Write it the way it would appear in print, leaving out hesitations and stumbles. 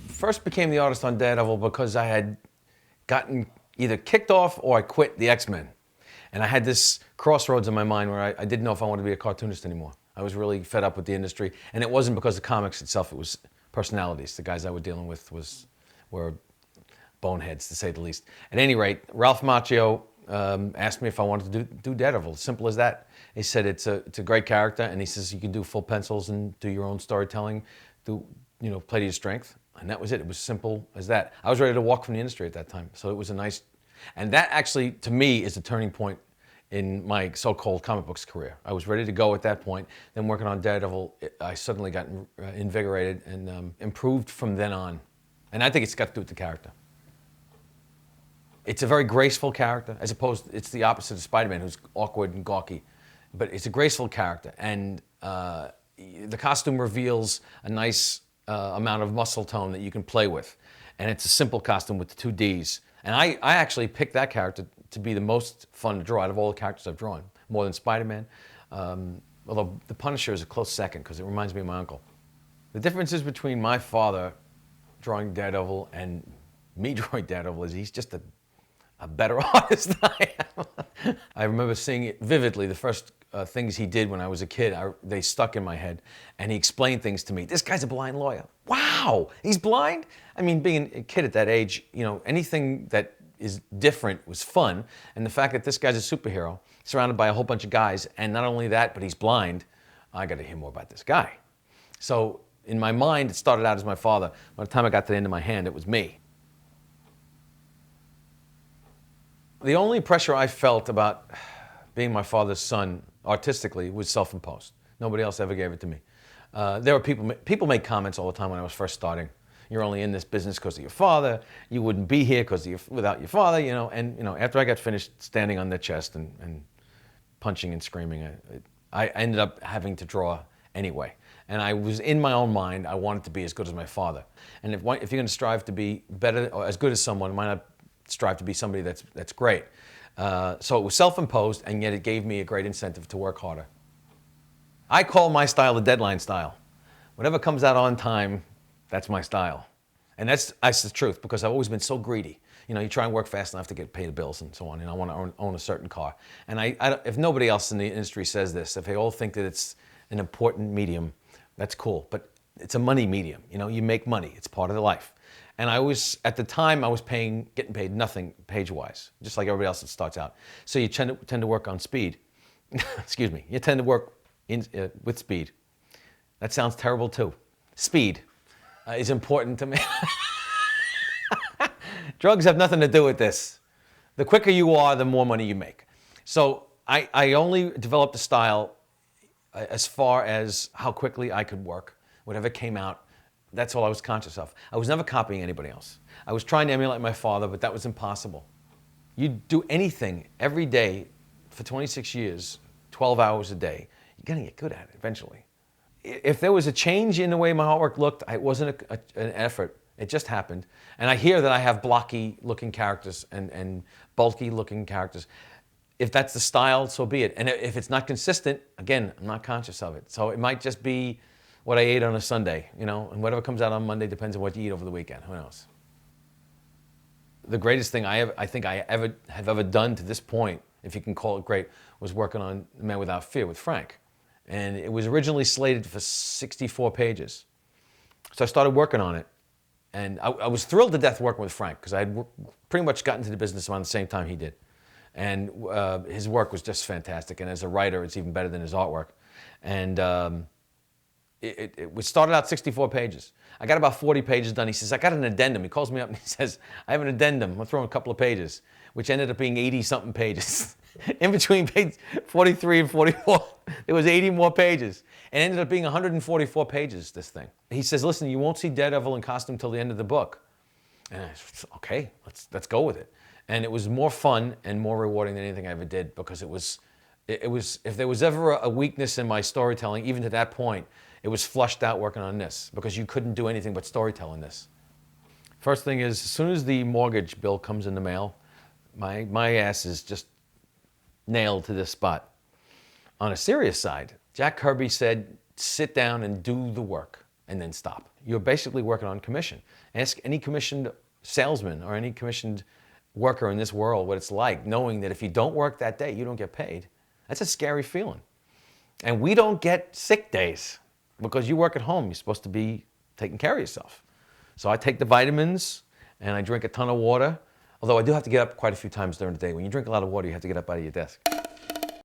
first became the artist on Daredevil because I had gotten either kicked off or I quit the X-Men. And I had this crossroads in my mind where I didn't know if I wanted to be a cartoonist anymore. I was really fed up with the industry. And it wasn't because of comics itself, it was personalities. The guys I was dealing with were boneheads, to say the least. At any rate, Ralph Macchio asked me if I wanted to do Daredevil. Simple as that. He said it's a great character, and he says you can do full pencils and do your own storytelling, play to your strength. And that was it. It was simple as that. I was ready to walk from the industry at that time. So it was a nice, and that actually, to me, is a turning point in my so-called comic books career. I was ready to go at that point. Then working on Daredevil, I suddenly got invigorated and improved from then on. And I think it's got to do with the character. It's a very graceful character, as opposed, it's the opposite of Spider-Man, who's awkward and gawky. But it's a graceful character, and the costume reveals a nice amount of muscle tone that you can play with. And it's a simple costume with the 2 Ds. And I actually picked that character to be the most fun to draw out of all the characters I've drawn, more than Spider-Man. Although the Punisher is a close second, because it reminds me of my uncle. The differences between my father drawing Daredevil and me drawing Daredevil is he's just a better artist than I am. I remember seeing it vividly, the first things he did when I was a kid, they stuck in my head, and he explained things to me. This guy's a blind lawyer. Wow, he's blind? I mean, being a kid at that age, anything that is different was fun, and the fact that this guy's a superhero, surrounded by a whole bunch of guys, and not only that, but he's blind, I got to hear more about this guy. So in my mind, it started out as my father. By the time I got to the end of my hand, it was me. The only pressure I felt about being my father's son artistically was self-imposed. Nobody else ever gave it to me. There were people made comments all the time when I was first starting. You're only in this business because of your father. You wouldn't be here without your father, And after I got finished standing on their chest and punching and screaming, I ended up having to draw anyway. And I was in my own mind, I wanted to be as good as my father. And if you're going to strive to be better or as good as someone, why not strive to be somebody that's great? So it was self-imposed, and yet it gave me a great incentive to work harder. I call my style the deadline style. Whatever comes out on time, that's my style. And that's the truth, because I've always been so greedy. You try and work fast enough to pay the bills and so on, and I want to own a certain car. And if nobody else in the industry says this, if they all think that it's an important medium, that's cool. But it's a money medium. You make money. It's part of the life. And at the time, I was getting paid nothing page-wise, just like everybody else that starts out. So you tend to work on speed. Excuse me. You tend to work with speed. That sounds terrible too. Speed is important to me. Drugs have nothing to do with this. The quicker you are, the more money you make. So I only developed a style as far as how quickly I could work. Whatever came out, that's all I was conscious of. I was never copying anybody else. I was trying to emulate my father, but that was impossible. You do anything every day for 26 years, 12 hours a day, you're going to get good at it eventually. If there was a change in the way my artwork looked, it wasn't an effort. It just happened. And I hear that I have blocky-looking characters and bulky-looking characters. If that's the style, so be it. And if it's not consistent, again, I'm not conscious of it. So it might just be what I ate on a Sunday, and whatever comes out on Monday depends on what you eat over the weekend. Who knows? The greatest thing I think I have ever done to this point, if you can call it great, was working on Man Without Fear with Frank. And it was originally slated for 64 pages. So I started working on it. And I was thrilled to death working with Frank, because I had pretty much gotten into the business around the same time he did. And his work was just fantastic. And as a writer, it's even better than his artwork. And it started out 64 pages. I got about 40 pages done. He says, I got an addendum. He calls me up and he says, I have an addendum. I'll throw in a couple of pages, which ended up being 80-something pages. In between page 43 and 44, there was 80 more pages. It ended up being 144 pages, this thing. He says, listen, you won't see Daredevil in costume till the end of the book. And I said, okay, let's go with it. And it was more fun and more rewarding than anything I ever did, because it was, if there was ever a weakness in my storytelling, even to that point, it was flushed out working on this, because you couldn't do anything but storytell in this. First thing is, as soon as the mortgage bill comes in the mail, my ass is just nailed to this spot. On a serious side, Jack Kirby said, sit down and do the work and then stop. you're basically working on commission. Ask any commissioned salesman or any commissioned worker in this world what it's like, knowing that if you don't work that day, you don't get paid. That's a scary feeling. And we don't get sick days because you work at home. You're supposed to be taking care of yourself. So I take the vitamins and I drink a ton of water, although I do have to get up quite a few times during the day. When you drink a lot of water, you have to get up out of your desk.